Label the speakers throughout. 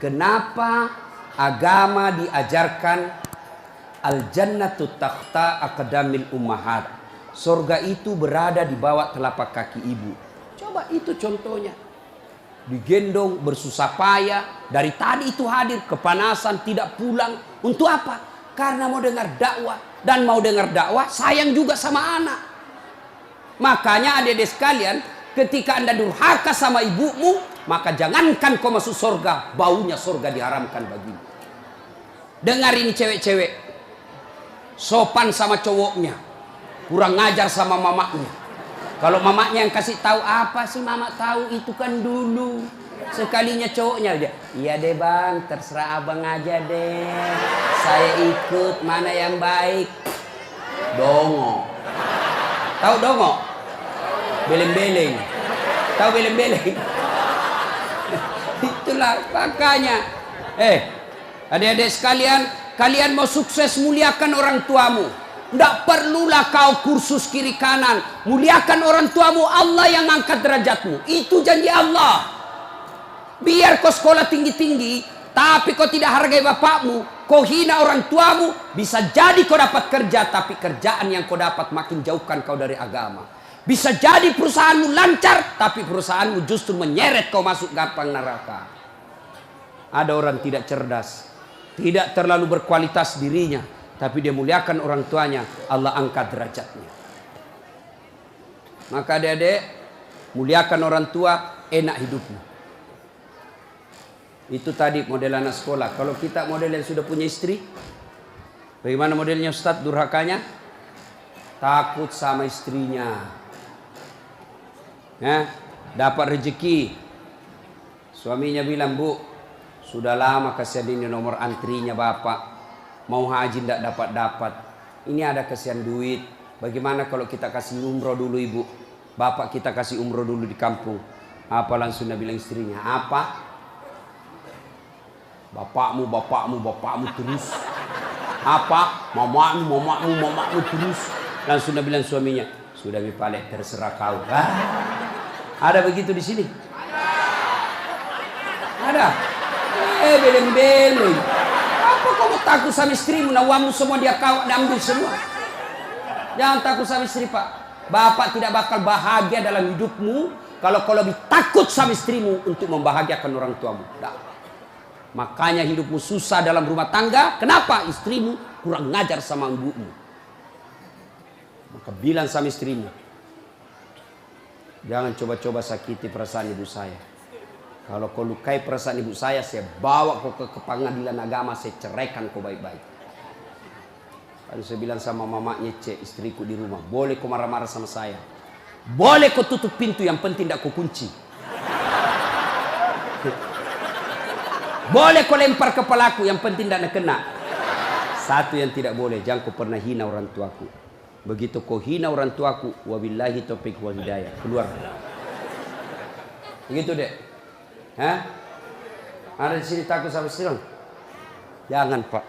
Speaker 1: Kenapa agama diajarkan al-jannatu takhta aqdamil ummahat? Surga itu berada di bawah telapak kaki ibu. Coba itu contohnya. Digendong bersusah payah, dari tadi itu hadir, kepanasan, tidak pulang. Untuk apa? Karena mau dengar dakwah. Dan mau dengar dakwah sayang juga sama anak. Makanya adik-adik sekalian, ketika Anda durhaka sama ibumu, maka jangankan kau masuk surga, baunya surga diharamkan bagimu. Dengar ini cewek-cewek, sopan sama cowoknya, kurang ngajar sama mamanya. Kalau mamanya yang kasih tahu, apa sih mama tahu, itu kan dulu. Sekalinya cowoknya aja, iya deh bang, terserah abang aja deh, saya ikut, mana yang baik. Dongo. Tahu dongo? Beleng-beleng. Tahu beleng-beleng? Itulah makanya. Adik-adik sekalian, kalian mau sukses, muliakan orang tuamu. Tidak perlulah kau kursus kiri kanan. Muliakan orang tuamu, Allah yang angkat derajatmu. Itu janji Allah. Biar kau sekolah tinggi-tinggi, tapi kau tidak hargai bapakmu, kau hina orang tuamu, bisa jadi kau dapat kerja, tapi kerjaan yang kau dapat makin jauhkan kau dari agama. Bisa jadi perusahaanmu lancar, tapi perusahaanmu justru menyeret kau masuk gampang neraka. Ada orang tidak cerdas, tidak terlalu berkualitas dirinya, tapi dia muliakan orang tuanya, Allah angkat derajatnya. Maka adik-adik, muliakan orang tua, enak hidupmu. Itu tadi model anak sekolah. Kalau kita model yang sudah punya istri, bagaimana modelnya Ustadz durhakanya? Takut sama istrinya. Dapat rezeki, suaminya bilang, bu, sudah lama kasihan ini nomor antrinya bapak, mau haji tidak dapat-dapat, ini ada kasihan duit, bagaimana kalau kita kasih umroh dulu ibu, bapak kita kasih umroh dulu di kampung. Apa langsung dia bilang istrinya, apa? Bapakmu terus. Apa? Mamamu terus. Langsung dia bilang suaminya, sudah mipalek, terserah kau. Ada begitu di sini? Ada. Beleng-beleng. Apa kamu takut sama istrimu? Nawamu semua dia kau ambil semua. Jangan takut sama istri, Pak. Bapak tidak bakal bahagia dalam hidupmu kalau kau lebih takut sama istrimu untuk membahagiakan orang tuamu. Nah. Makanya hidupmu susah dalam rumah tangga. Kenapa? Istrimu kurang ngajar sama ibumu. Maka bilang sama istrimu, jangan coba-coba sakiti perasaan ibu saya. Kalau kau lukai perasaan ibu saya bawa kau ke pengadilan agama, saya ceraikan kau baik-baik. Lalu saya bilang sama mamanya, istriku di rumah, boleh kau marah-marah sama saya, boleh kau tutup pintu, yang penting tidak kau kunci. Boleh kau lempar kepalaku, yang penting tidak kena. Satu yang tidak boleh, jangan kau pernah hina orang tuaku. Begitu kau hina orang tuaku, wabillahi taufiq wal hidayah, keluar. Begitu dek. Ada di sini takut sama istri? Jangan Pak.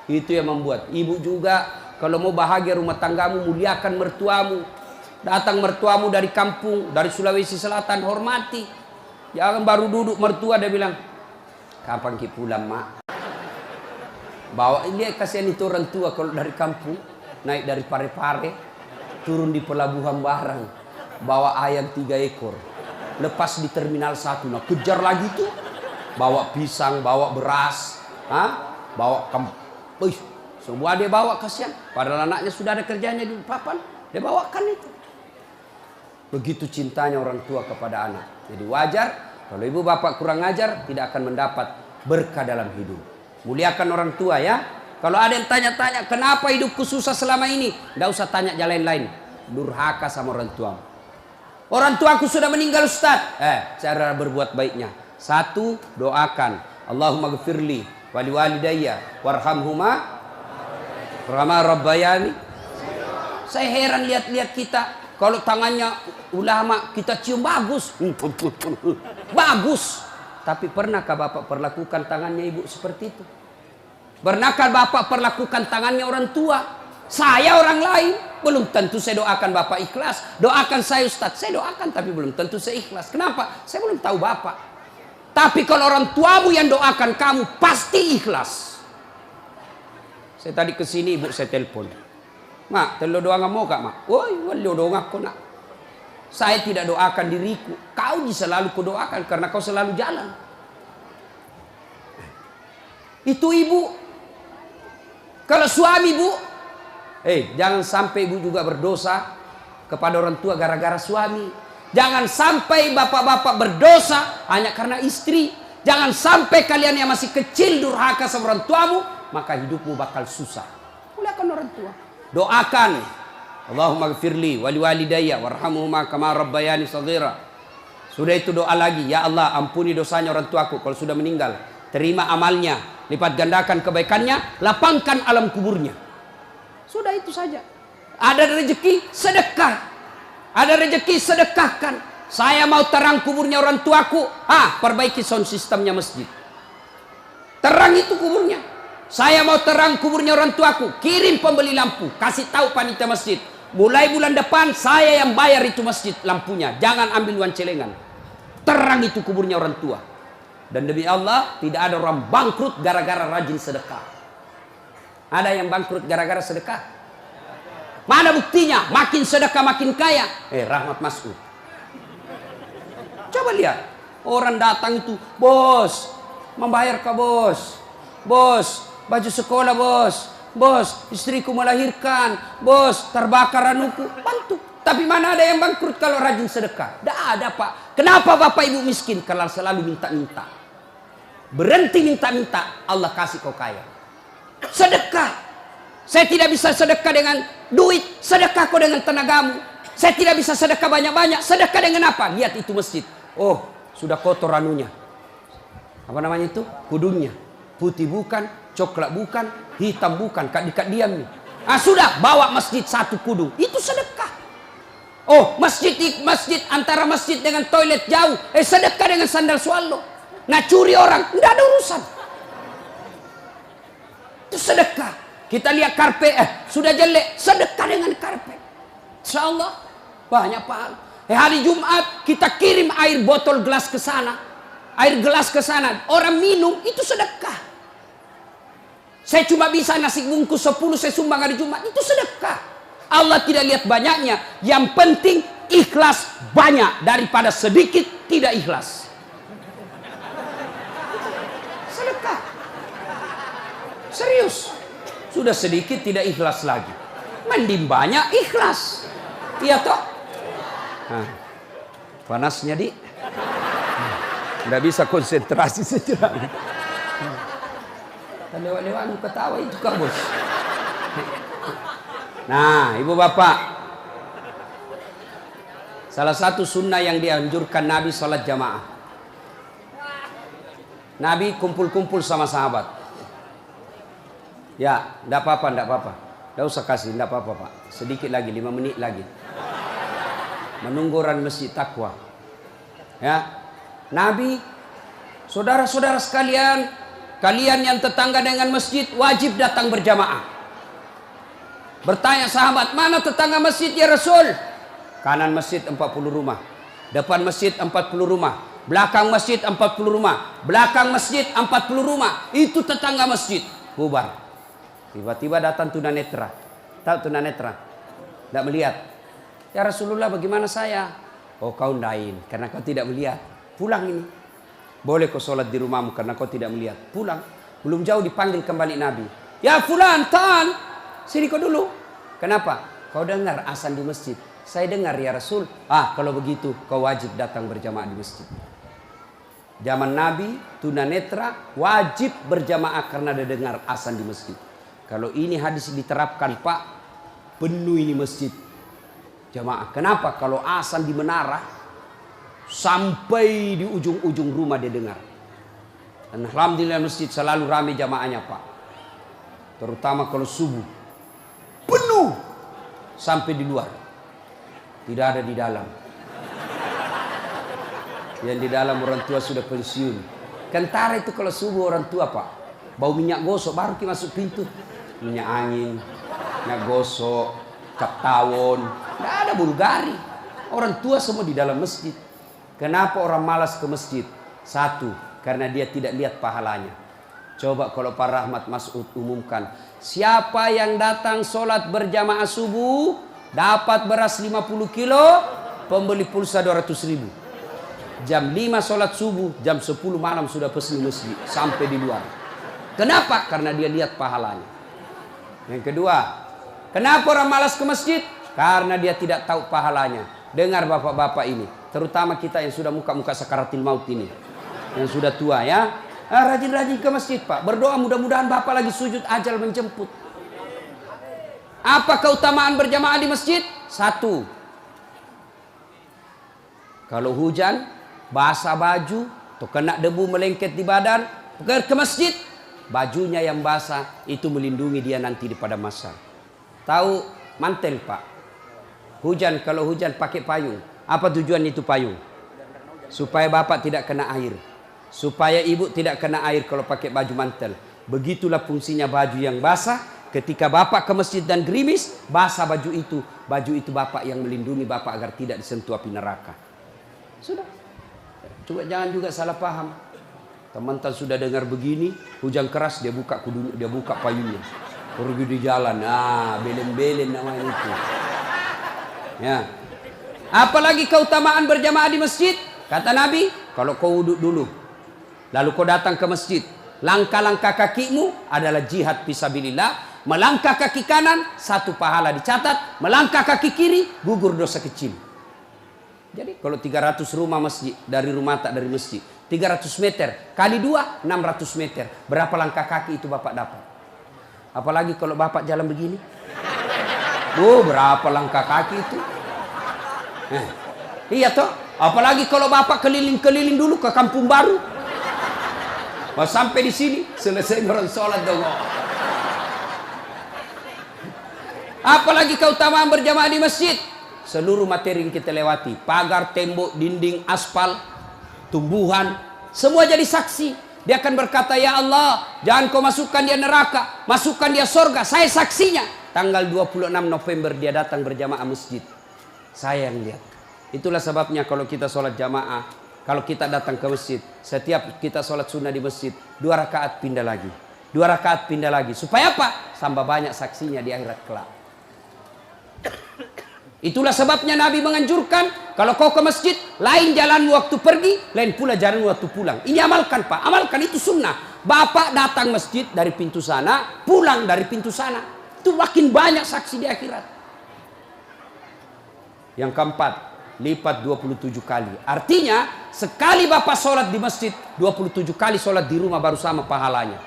Speaker 1: Itu yang membuat ibu juga kalau mau bahagia rumah tanggamu, muliakan mertuamu. Datang mertuamu dari kampung, dari Sulawesi Selatan, hormati. Jangan baru duduk mertua dia bilang, kapan ki pulang mak? Bawa dia, kasihan itu orang tua kalau dari kampung, naik dari Parepare, turun di pelabuhan barang, bawa ayam 3 ekor, lepas di terminal 1, nah kejar lagi tuh, bawa pisang, bawa beras, bawa semua dia bawa, kasihan. Padahal anaknya sudah ada kerjanya di papan, dia bawakan itu. Begitu cintanya orang tua kepada anak. Jadi wajar kalau ibu bapak kurang ajar, tidak akan mendapat berkah dalam hidup. Muliakan orang tua ya. Kalau ada yang tanya-tanya, kenapa hidupku susah selama ini? Tidak usah tanya jalan lain. Durhaka sama orang tua. Orang tuaku sudah meninggal Ustaz. Cara berbuat baiknya. 1, doakan. Allahumma gfirli wali walidayya warhamhuma rahma rabbayani. Saya heran lihat-lihat kita. Kalau tangannya ulama kita cium bagus. Bagus. Tapi pernahkah Bapak perlakukan tangannya ibu seperti itu? Pernahkah Bapak perlakukan tangannya orang tua? Saya orang lain, belum tentu saya doakan Bapak ikhlas. Doakan saya Ustaz, saya doakan tapi belum tentu saya ikhlas. Kenapa? Saya belum tahu Bapak. Tapi kalau orang tuamu yang doakan kamu, pasti ikhlas. Saya tadi kesini, ibu saya telepon. Mak, telo doa mau kak mak? Woi, wali doa aku nak. Saya tidak doakan diriku. Kau selalu kudoakan karena kau selalu jalan. Itu ibu. Kalau suami bu, jangan sampai ibu juga berdosa kepada orang tua gara-gara suami. Jangan sampai bapak-bapak berdosa hanya karena istri. Jangan sampai kalian yang masih kecil durhaka sama orang tuamu, maka hidupmu bakal susah. Muliakan orang tua. Doakan, Allahumma gfirli wali walidayya warhamhuma kama rabbayani shaghira. Sudah itu doa lagi, ya Allah ampuni dosanya orang tuaku kalau sudah meninggal. Terima amalnya, lipat gandakan kebaikannya, lapangkan alam kuburnya. Sudah itu saja. Ada rezeki, sedekah. Ada rezeki, sedekahkan. Saya mau terang kuburnya orang tuaku, perbaiki sound sistemnya masjid. Terang itu kuburnya. Saya mau terang kuburnya orang tuaku, kirim pembeli lampu, kasih tahu panitia masjid. Mulai bulan depan saya yang bayar itu masjid lampunya. Jangan ambil uang celengan. Terang itu kuburnya orang tua. Dan demi Allah tidak ada orang bangkrut gara-gara rajin sedekah. Ada yang bangkrut gara-gara sedekah? Mana buktinya? Makin sedekah makin kaya. Rahmat Mas'ud. Coba lihat. Orang datang itu, bos, membayar ke bos. Bos, baju sekolah bos. Bos, istriku melahirkan. Bos, terbakar anuku. Bantu. Tapi mana ada yang bangkrut kalau rajin sedekah? Tidak ada pak. Kenapa bapak ibu miskin? Kalau selalu minta-minta. Berhenti minta-minta, Allah kasih kau kaya. Sedekah. Saya tidak bisa sedekah dengan duit. Sedekah kau dengan tenagamu. Saya tidak bisa sedekah banyak-banyak. Sedekah dengan apa? Lihat itu masjid. Oh, sudah kotor anunya. Apa namanya itu? Kudungnya. Putih bukan, coklat bukan, hitam bukan, kak diam nih. Sudah, bawa masjid satu kudung. Itu sedekah. Oh, masjid antara masjid dengan toilet jauh. Sedekah dengan sandal swallow. Nah, curi orang, tidak ada urusan. Itu sedekah. Kita lihat karpet, sudah jelek, sedekah dengan karpet. Insyaallah banyak pahala. Hari Jumat kita kirim air botol gelas ke sana. Air gelas ke sana, orang minum itu sedekah. Saya cuma bisa nasi bungkus 10 saya sumbang hari Jumat, itu sedekah. Allah tidak lihat banyaknya, yang penting ikhlas banyak daripada sedikit tidak ikhlas. Sedekah. Serius. Sudah sedikit tidak ikhlas lagi. Mending banyak ikhlas. Iya toh? Panasnya di. Nggak bisa konsentrasi sejenak. Lewat-lewat ketawa itu kak bos. Nah ibu bapak, salah satu sunnah yang dianjurkan Nabi sholat jamaah. Nabi kumpul-kumpul sama sahabat. Ya, enggak apa-apa, enggak apa-apa. Enggak usah kasih, enggak apa-apa pak. Sedikit lagi, 5 menit lagi. Menunggu orang masjid takwa. Ya. Nabi, saudara-saudara sekalian, kalian yang tetangga dengan masjid wajib datang berjamaah. Bertanya sahabat, mana tetangga masjid ya Rasul? Kanan masjid 40 rumah, depan masjid 40 rumah, belakang masjid 40 rumah, belakang masjid 40 rumah. Itu tetangga masjid. Bubar. Tiba-tiba datang tunanetra. Tahu tunanetra? Tidak melihat. Ya Rasulullah, bagaimana saya? Oh, kau ndain karena kau tidak melihat. Pulang ini. Boleh kau sholat di rumahmu karena kau tidak melihat. Pulang. Belum jauh dipanggil kembali Nabi. Ya fulan, tan. Sini kau dulu. Kenapa? Kau dengar azan di masjid. Saya dengar ya Rasul. Kalau begitu kau wajib datang berjamaah di masjid. Zaman Nabi, tunanetra wajib berjamaah karena dia dengar azan di masjid. Kalau ini hadis diterapkan pak, penuh ini masjid jamaah. Kenapa? Kalau azan di menara sampai di ujung-ujung rumah dia dengar. Dan alhamdulillah masjid selalu ramai jamaahnya pak. Terutama kalau subuh. Penuh. Sampai di luar. Tidak ada di dalam. Yang di dalam orang tua sudah pensiun. Kentara itu kalau subuh orang tua pak. Bau minyak gosok baru kita masuk pintu. Minyak angin. Minyak gosok. Cap tawon. Tidak ada Bulgari. Orang tua semua di dalam masjid. Kenapa orang malas ke masjid? Satu, karena dia tidak lihat pahalanya. Coba kalau Pak Rahmat Masud umumkan, siapa yang datang sholat berjamaah subuh dapat beras 50 kilo, pembeli pulsa 200.000. Jam 5 sholat subuh, jam 10 malam sudah pesan masjid sampai di luar. Kenapa? Karena dia lihat pahalanya. Yang kedua, kenapa orang malas ke masjid? Karena dia tidak tahu pahalanya. Dengar bapak-bapak ini, terutama kita yang sudah muka-muka sakaratil maut ini, yang sudah tua ya, rajin-rajin ke masjid Pak, berdoa mudah-mudahan bapak lagi sujud ajal menjemput. Apa keutamaan berjamaah di masjid? Satu, kalau hujan basah baju atau kena debu melengket di badan, ke masjid, bajunya yang basah itu melindungi dia nanti di pada masa. Tahu mantel Pak, hujan, kalau hujan pakai payung. Apa tujuan itu payung? Supaya bapak tidak kena air, supaya ibu tidak kena air kalau pakai baju mantel. Begitulah fungsinya baju yang basah. Ketika bapak ke masjid dan gerimis, basah baju itu bapak yang melindungi bapak agar tidak disentuh api neraka. Sudah. Coba jangan juga salah paham. Teman-teman sudah dengar begini, hujan keras dia buka payungnya, pergi di jalan. Belen-belen namanya itu. Ya. Apalagi keutamaan berjamaah di masjid? Kata Nabi, kalau kau wudhu dulu, lalu kau datang ke masjid, langkah-langkah kakimu adalah jihad fisabilillah. Melangkah kaki kanan, 1 pahala dicatat. Melangkah kaki kiri, gugur dosa kecil. Jadi kalau 300 rumah masjid, dari rumah tak dari masjid, 300 meter kali 2, 600 meter. Berapa langkah kaki itu bapak dapat? Apalagi kalau bapak jalan begini. Berapa langkah kaki itu? Iya toh. Apalagi kalau bapak keliling-keliling dulu ke kampung baru. Sampai di sini selesai orang sholat dong. Apalagi keutamaan berjamaah di masjid. Seluruh materi yang kita lewati, pagar, tembok, dinding, aspal, tumbuhan, semua jadi saksi. Dia akan berkata, ya Allah, jangan kau masukkan dia neraka, masukkan dia surga. Saya saksinya. Tanggal 26 November dia datang berjamaah masjid. Saya yang lihat. Itulah sebabnya kalau kita sholat jamaah, kalau kita datang ke masjid, setiap kita sholat sunnah di masjid, 2 rakaat pindah lagi, 2 rakaat pindah lagi. Supaya apa? Tambah banyak saksinya di akhirat kelak. Itulah sebabnya Nabi menganjurkan, kalau kau ke masjid, lain jalan waktu pergi, lain pula jalan waktu pulang. Ini amalkan Pak, amalkan, itu sunnah. Bapak datang masjid dari pintu sana, pulang dari pintu sana. Itu makin banyak saksi di akhirat. Yang keempat, lipat 27 kali. Artinya, sekali bapak sholat di masjid, 27 kali sholat di rumah baru sama pahalanya.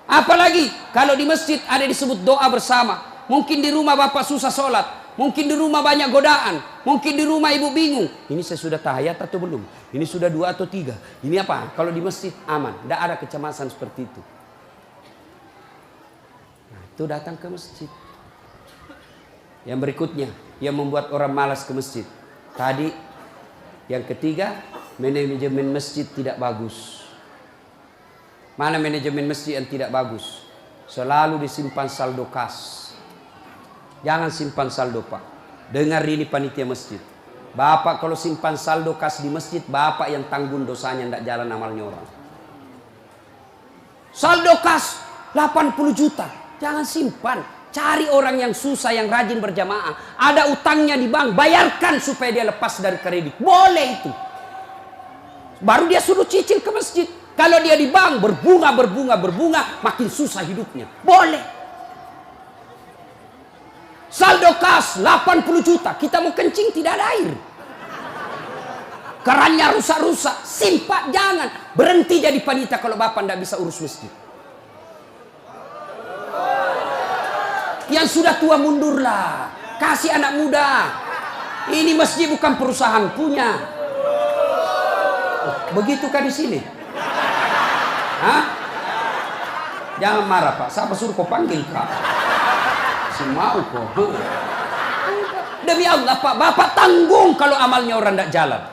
Speaker 1: Apalagi, kalau di masjid ada disebut doa bersama. Mungkin di rumah bapak susah sholat. Mungkin di rumah banyak godaan. Mungkin di rumah ibu bingung. Ini saya sudah tahiyat atau belum? Ini sudah 2 atau 3? Ini apa? Kalau di masjid aman. Tidak ada kecemasan seperti itu. Nah, itu datang ke masjid. Yang berikutnya, yang membuat orang malas ke masjid. Tadi, yang ketiga, manajemen masjid tidak bagus. Mana manajemen masjid yang tidak bagus? Selalu disimpan saldo kas. Jangan simpan saldo Pak. Dengar ini panitia masjid. Bapak kalau simpan saldo kas di masjid, bapak yang tanggung dosanya, tidak jalan amalnya orang. Saldo kas 80 juta. Jangan simpan. Cari orang yang susah, yang rajin berjamaah. Ada utangnya di bank, bayarkan supaya dia lepas dari kredit. Boleh itu. Baru dia suruh cicil ke masjid. Kalau dia di bank berbunga, makin susah hidupnya. Boleh. Saldo kas 80 juta, kita mau kencing tidak ada air. Kerannya rusak-rusak, simpan, jangan. Berhenti jadi panitia kalau bapak tidak bisa urus masjid. Yang sudah tua mundurlah, kasih anak muda. Ini masjid bukan perusahaan punya. Begitukah di sini? Hah? Jangan marah Pak, siapa suruh kau panggil Pak? Mau kok. Demi Allah Pak, bapak tanggung kalau amalnya orang tidak jalan.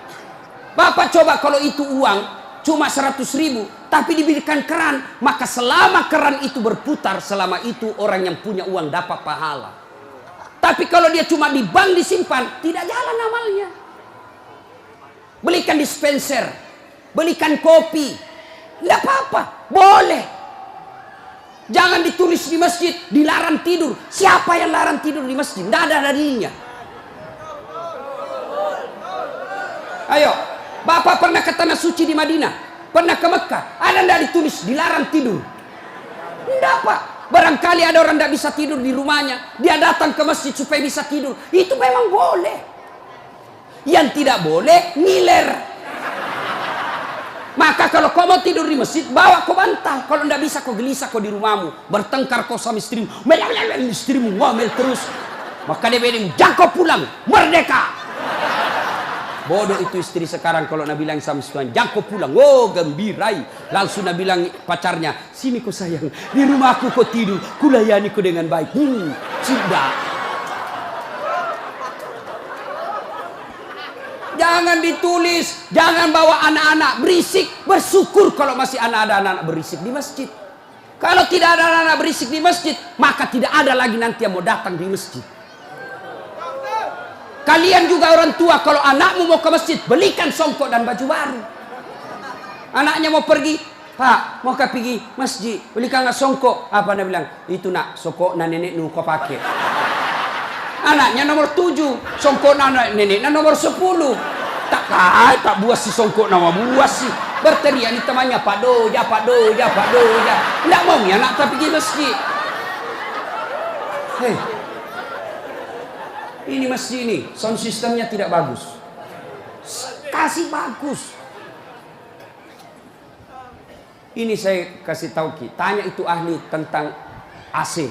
Speaker 1: Bapak coba kalau itu uang cuma 100.000, tapi diberikan keran, maka selama keran itu berputar, selama itu orang yang punya uang dapat pahala. Tapi kalau dia cuma di bank disimpan, tidak jalan amalnya. Belikan dispenser, belikan kopi. Tidak apa-apa, boleh. Jangan ditulis di masjid, dilarang tidur. Siapa yang larang tidur di masjid? Tidak ada dalilnya. Ayo, Bapak pernah ke tanah suci di Madinah? Pernah ke Mekah? Ada tidak ditulis dilarang tidur? Tidak, Pak. Barangkali ada orang tidak bisa tidur di rumahnya, dia datang ke masjid supaya bisa tidur. Itu memang boleh. Yang tidak boleh, ngiler. Maka kalau kau mau tidur di masjid, bawa kau bantal. Kalau tidak bisa, kau gelisah kau di rumahmu. Bertengkar kau sama istrimu. Istrimu ngomel terus. Maka dia bilang, jangan kau pulang. Merdeka. Bodoh itu istri sekarang kalau Nabi bilang sama Tuhan, jangan kau pulang. Oh, gembirai. Langsung Nabi bilang pacarnya, sini kau sayang. Di rumahku kau tidur. Kulayani kau dengan baik. Sudah. Jangan ditulis, jangan bawa anak-anak berisik. Bersyukur kalau masih ada anak-anak berisik di masjid. Kalau tidak ada anak-anak berisik di masjid, maka tidak ada lagi nanti yang mau datang di masjid. Kalian juga orang tua, kalau anakmu mau ke masjid, belikan songkok dan baju baru. Anaknya mau pergi, Pak, mau pergi masjid, belikan nggak songkok? Apa dia bilang? Itu nak, songkok na nenek nu kau pakai. Anaknya nomor 7, songkok na nenek na nomor 10. Tak buas si songkok nama buas si. Berteriak ni temannya, Pak Doja, Pak Doja, Pak Doja. Tidak mau ya anak tak pergi masjid. Hei. Ini masjid ini, sound systemnya tidak bagus. Kasih bagus. Ini saya kasih tahu Ki, tanya itu ahli tentang AC.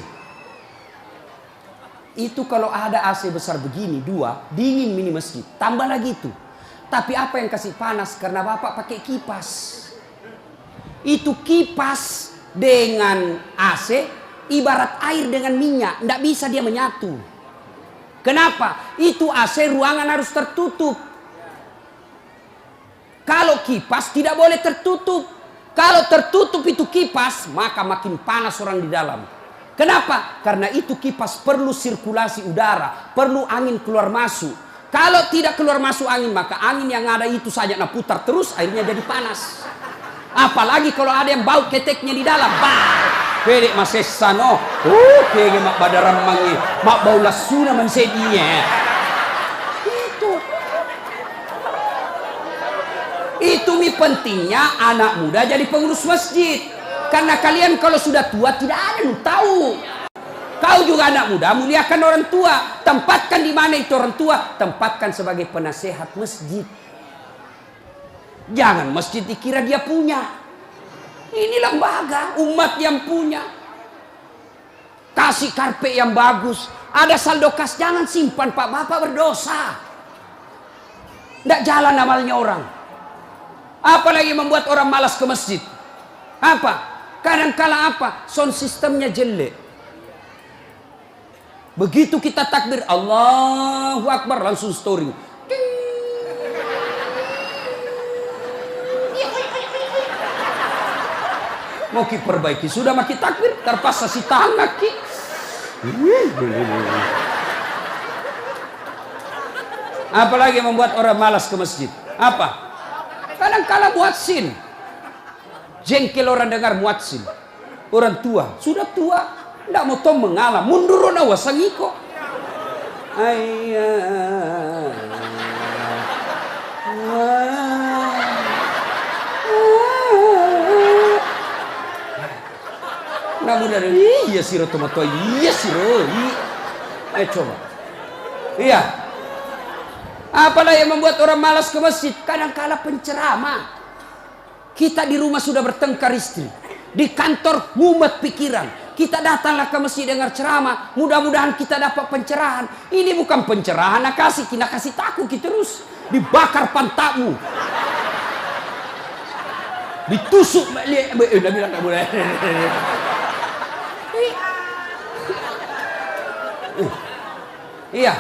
Speaker 1: Itu kalau ada AC besar begini, 2, dingin mini masjid. Tambah lagi itu. Tapi apa yang kasih panas? Karena Bapak pakai kipas. Itu kipas dengan AC, ibarat air dengan minyak. Tidak bisa dia menyatu. Kenapa? Itu AC ruangan harus tertutup. Kalau kipas tidak boleh tertutup. Kalau tertutup itu kipas, maka makin panas orang di dalam. Kenapa? Karena itu kipas perlu sirkulasi udara, perlu angin keluar masuk. Kalau tidak keluar masuk angin, maka angin yang ada itu saja nak putar terus, akhirnya jadi panas. Apalagi kalau ada yang bau keteknya di dalam. Pedek masesan oh. Kege mak badaram mangi. Mak bau lasuna mansedinya. Itu mi pentingnya anak muda jadi pengurus masjid. Karena kalian kalau sudah tua tidak ada yang tahu. Kau juga anak muda, muliakan orang tua. Tempatkan di mana itu orang tua, tempatkan sebagai penasehat masjid. Jangan masjid dikira dia punya. Ini lembaga umat yang punya. Kasih karpet yang bagus. Ada saldo kas, jangan simpan Pak, Bapak berdosa. Tidak jalan amalnya orang. Apalagi membuat orang malas ke masjid. Apa? Kadang-kala apa? Sound sistemnya jelek. Begitu kita takbir Allahu Akbar, langsung story. Mau ki perbaiki, sudah maki takbir, terpaksa si tangan ki. Apalagi membuat orang malas ke masjid. Apa? Kadang-kala muadzin. Jengkel orang dengar muadzin. Orang tua, sudah tua, tidak mau tong mengalah, mundur na wasangiko. Namun dari iya siro tomato, iya siro. Ayo coba. Iya. Apalah yang membuat orang malas ke masjid? Kadang-kala penceramah. Kita di rumah sudah bertengkar istri. Di kantor mumet pikiran. Kita datanglah ke masjid dengar ceramah. Mudah-mudahan kita dapat pencerahan. Ini bukan pencerahan, nak kasih takut kita terus. Dibakar pantatmu. Ditusuk. Udah bilang tak boleh. Iya,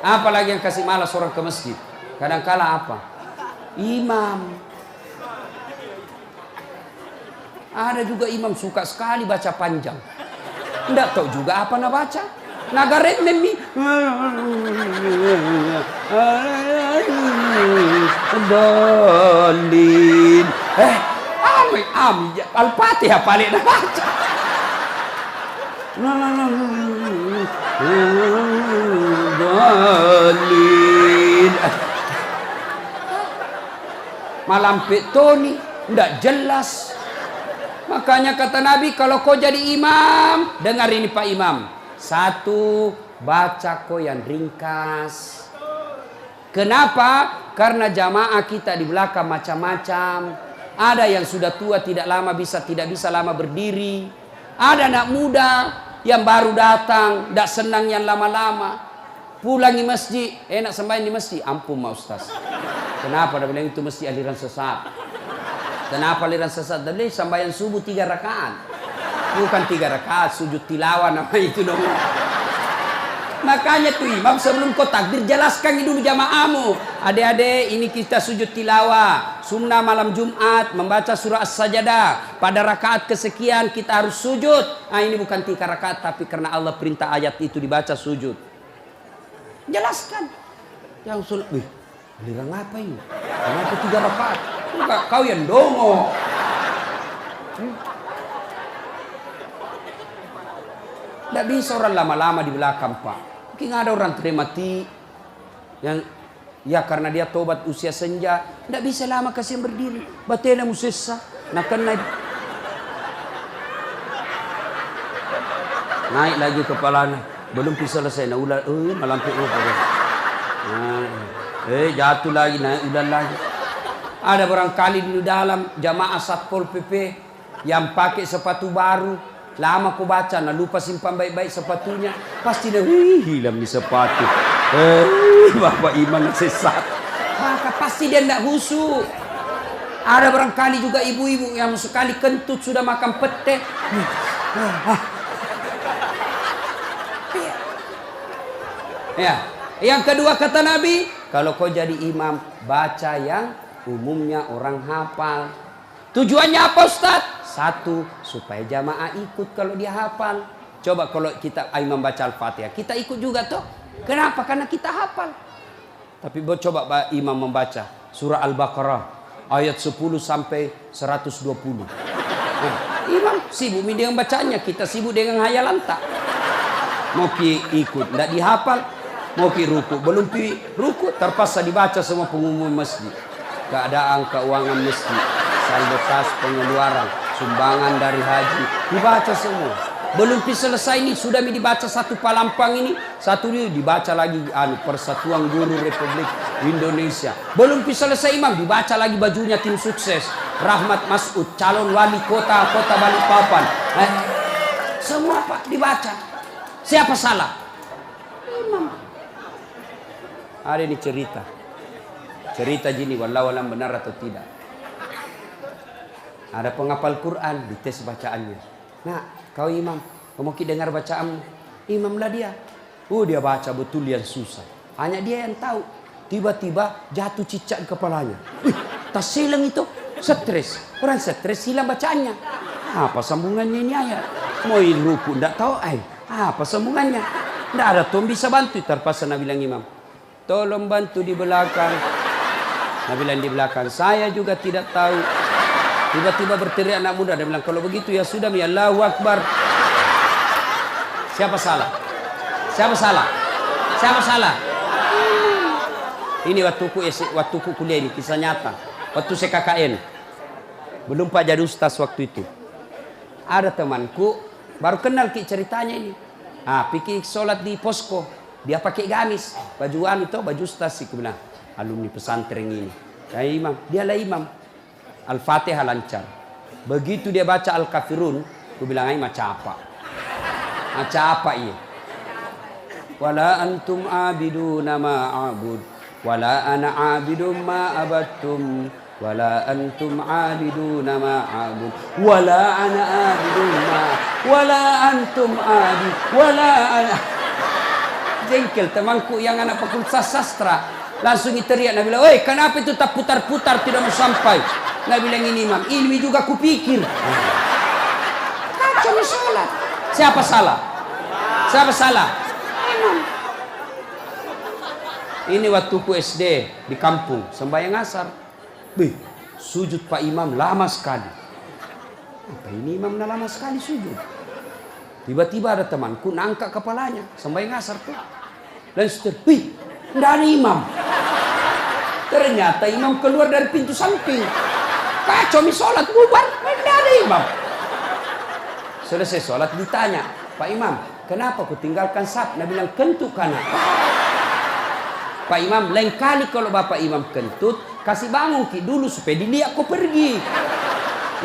Speaker 1: apalagi yang kasih malas orang ke masjid. Kadang-kala apa? Imam. Ada juga imam suka sekali baca panjang. Tidak tahu juga apa nak baca. Nagaret memi. Dolin. Al-Fatihah paling nak baca. Dolin. Malam petoni ndak jelas. Makanya kata Nabi, kalau kau jadi imam, dengar ini Pak Imam. Satu, baca kau yang ringkas. Kenapa? Karena jamaah kita di belakang macam-macam. Ada yang sudah tua tidak bisa lama berdiri. Ada anak muda yang baru datang, tidak senang yang lama-lama. Pulang di masjid, enak sembahyang di masjid. Ampun Ma Ustaz. Kenapa? Dia bilang itu mesti aliran sesat. Kenapa aliran sesat? Dia bilang sembahyang subuh 3 rakaat. Bukan 3 rakaat, sujud tilawah nama itu dong. Makanya tuh imam sebelum kau takbir jelaskan dulu jamaahmu. Adik-adik, ini kita sujud tilawah. Sunnah malam Jumat membaca surah As-Sajdah. Pada rakaat kesekian kita harus sujud. Ini bukan 3 rakaat, tapi karena Allah perintah ayat itu dibaca sujud. Jelaskan. Yang sulit, aliran apa ini? Kenapa 3 rakaat? Enggak, kau yang dongo. Tidak bisa orang lama-lama di belakang Pak. Mungkin ada orang termati yang ya karena dia tobat usia senja, tidak bisa lama kasih berdiri. Batena musessa, nak naik lagi kepalanya, belum bisa selesai. Nah ulah, malam itu jatuh lagi, naik udah lagi. Ada barangkali di dalam jamaah Satpol PP yang pakai sepatu baru. Lama ku baca, nah lupa simpan baik-baik sepatunya. Pasti dia, hilang di sepatu. Bapak imam sesat. Maka pasti dia tidak khusyuk. Ada barangkali juga ibu-ibu yang sekali kentut sudah makan pete. Ya. Yang kedua kata Nabi, kalau kau jadi imam, baca yang umumnya orang hafal. Tujuannya apa Ustaz? Satu, supaya jamaah ikut kalau dia hafal. Coba kalau kita imam baca Al-Fatihah, kita ikut juga toh. Kenapa? Karena kita hafal. Tapi coba imam membaca surah Al-Baqarah ayat 10 sampai 120. Nah, imam sibuk dengan bacanya, kita sibuk dengan hayalan tak. Mau ikut, tidak dihafal. Mau ruku, belum ruku, terpaksa dibaca semua pengumuman masjid. Keadaan keuangan masjid, saldo kas pengeluaran, sumbangan dari haji, dibaca semua. Belum selesai ini sudah dibaca satu palampang ini, satu ini dibaca lagi Persatuan Guru Republik Indonesia. Belum selesai imam dibaca lagi bajunya tim sukses Rahmat Masud, calon wali kota Balikpapan. Semua Pak dibaca. Siapa salah? Imam. Ada ini cerita gini, wallahu alam benar atau tidak. Ada penghafal Quran, dites bacaannya. Nah, kau imam, kau mau dengar bacaan imam lah dia. Dia baca betul yang susah. Hanya dia yang tahu. Tiba-tiba jatuh cicak kepalanya. Tas silang itu, stres. Orang stres hilang bacaannya. Apa sambungannya ini ayat? Mau ruku, tidak tahu apa sambungannya? Tidak ada tuh bisa bantu. Terpaksa Nabi bilang imam, tolong bantu di belakang. Nabi bilang di belakang, saya juga tidak tahu. Tiba-tiba berteriak anak muda. Dia bilang, kalau begitu ya sudah, ya Allahu Akbar. Siapa salah? Siapa salah? Siapa salah? Ini waktuku kuliah ini, kisah nyata. Waktu saya KKN. Belum Pak jadi ustaz waktu itu. Ada temanku, baru kenal ceritanya ini. Pikir sholat di posko. Dia pakai gamis. Bajuan itu, baju ustaz. Aku bilang, alumni pesantren ini. Ya imam, dialah imam. Al-Fatihah lancar. Begitu dia baca Al-Kafirun, aku bilang macam apa? Macam apa ini? Wala antum abiduna ma a'bud, wala ana abidum ma abattum, wala antum abiduna ma a'bud, wala ana abidum ma, wala antum abid, wala ana. Jengkel temanku yang anak fakultas sastra. Langsung teriak, Nabi bilang, "Woi, kenapa itu tak putar-putar tidak mau sampai?" Nabi bilang, ini imam, ini juga kupikir. Kacau sholat. Siapa salah? Siapa salah? imam. Ini waktu ku SD di kampung, sembahyang asar. Bih, sujud Pak Imam lama sekali. Apa ini imam lama sekali sujud? Tiba-tiba ada temanku nangkak kepalanya, sembahyang asar tuh. Dan seter, wih, tidak ada imam. Ternyata imam keluar dari pintu samping. Kacau mi sholat, bubar, tidak ada imam. Selesai sholat ditanya, Pak Imam, kenapa ku tinggalkan saf? Dia bilang, kentut kanan. Pak Imam, lain kali kalau Bapak Imam kentut, kasih bangun ki dulu supaya dilihat kau pergi.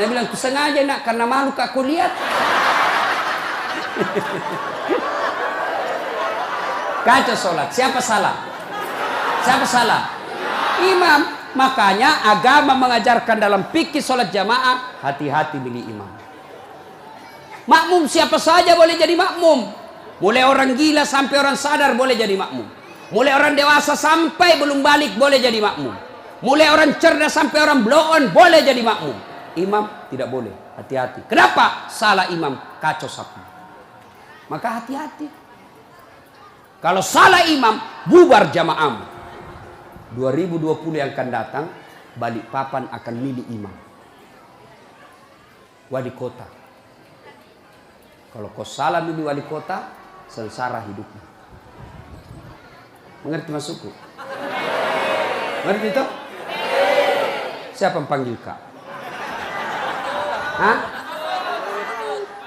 Speaker 1: Dia bilang, ku sengaja nak, karena malu kak aku lihat. Kacau sholat, siapa salah? Siapa salah? Imam. Makanya agama mengajarkan dalam fikih sholat jamaah, hati-hati milih imam. Makmum siapa saja boleh jadi makmum. Mulai orang gila sampai orang sadar boleh jadi makmum. Mulai orang dewasa sampai belum balik boleh jadi makmum. Mulai orang cerdas sampai orang blow on boleh jadi makmum. Imam tidak boleh, hati-hati. Kenapa? Salah imam, kacau sapu. Maka hati-hati. Kalau salah imam, bubar jamaah. 2020 yang akan datang, Balikpapan akan milih imam. Wali kota. Kalau kau salah milih wali kota, sengsara hidupmu. Mengerti maksudku? Mengerti itu? Siapa yang panggil kak? Hah?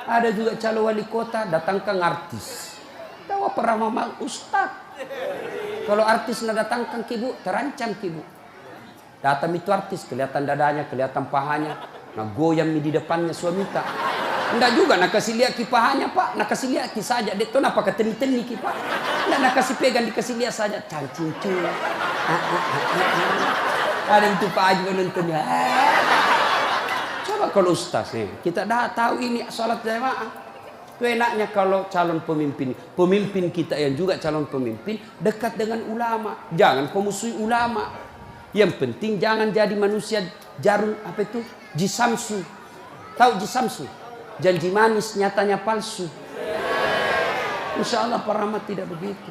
Speaker 1: Ada juga calon wali kota, datangkan artis. Tahu apa ramah ustaz? Kalau artis nak datangkan kibu, terancam kibu. Datang itu artis, kelihatan dadanya, kelihatan pahanya. Nah goyang di depannya suami tak. Enggak juga nak kasih lihat kipahanya pak, nak kasih lihat saja. Dia tu apa keteni-teni kipak. Enggak nak kasih pegang, dikasih lihat saja. Cancing-cing. Ada itu Pak Haji menontonnya. Coba kalau ustaz nih, kita dah tahu ini salat jamaah. Itu enaknya kalau calon pemimpin kita yang juga calon pemimpin dekat dengan ulama. Jangan kau musuhi ulama. Yang penting jangan jadi manusia jarum apa itu? Jisamsu. Tahu jisamsu? Janji manis nyatanya palsu. Insya Allah Pak Rahmat tidak begitu.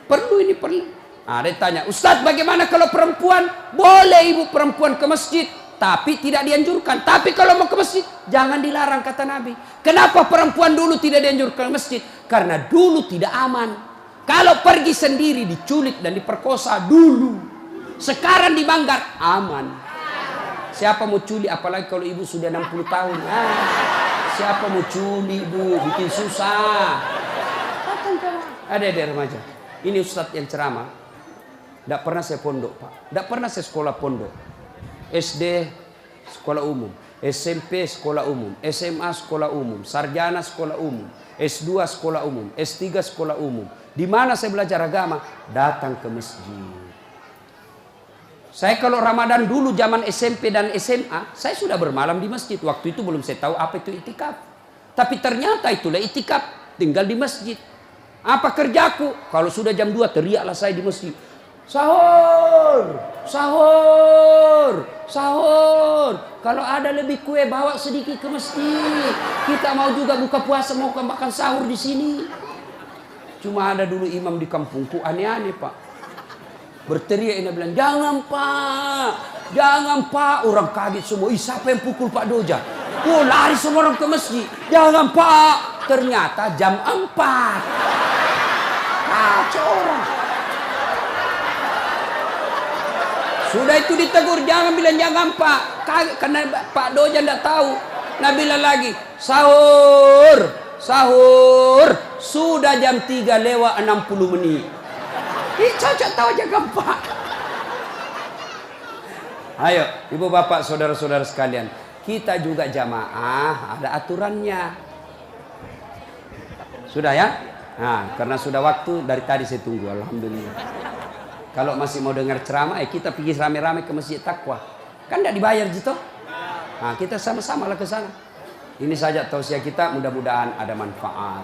Speaker 1: Perlu ini perlu. Nah, dia tanya, Ustadz bagaimana kalau perempuan? Boleh ibu perempuan ke masjid, tapi tidak dianjurkan. Tapi kalau mau ke masjid, jangan dilarang kata Nabi. Kenapa perempuan dulu tidak dianjurkan ke masjid? Karena dulu tidak aman. Kalau pergi sendiri diculik dan diperkosa dulu. Sekarang di Manggar aman. Siapa mau culik? Apalagi kalau ibu sudah 60 tahun. Siapa mau culik bu? Bikin susah. Ada remaja. Ini ustadz yang ceramah. Tidak pernah saya pondok pak. Tidak pernah saya sekolah pondok. SD sekolah umum, SMP sekolah umum, SMA sekolah umum, sarjana sekolah umum, S2 sekolah umum, S3 sekolah umum. Di mana saya belajar agama? Datang ke masjid. Saya kalau Ramadan dulu zaman SMP dan SMA, saya sudah bermalam di masjid. Waktu itu belum saya tahu apa itu itikaf. Tapi ternyata itulah itikaf, tinggal di masjid. Apa kerjaku? Kalau sudah jam 2 teriaklah saya di masjid. Sahur, sahur, sahur. Kalau ada lebih kue bawa sedikit ke masjid. Kita mau juga buka puasa, mau makan sahur di sini. Cuma ada dulu imam di kampungku aneh-aneh pak. Berteriak ini bilang, jangan pak, jangan pak. Orang kaget semua. Ih siapa yang pukul Pak Doja? Oh lari semua orang ke masjid. Jangan pak. Ternyata jam 4. Kacau orang. Sudah itu ditegur, jangan bilang jangan pak. Karena Pak Doja tidak tahu. Nah bilang lagi, sahur, sahur. Sudah jam 3 lewat 60 menit. Ih cocok tahu jangan pak. Ayo ibu bapak saudara-saudara sekalian. Kita juga jamaah ada aturannya. Sudah ya? Nah karena sudah waktu dari tadi saya tunggu. Alhamdulillah. Kalau masih mau dengar ceramah, kita pergi rame-rame ke Masjid Taqwa. Kan tidak dibayar gitu. Nah, kita sama-sama lah ke sana. Ini saja tausiah kita, mudah-mudahan ada manfaat.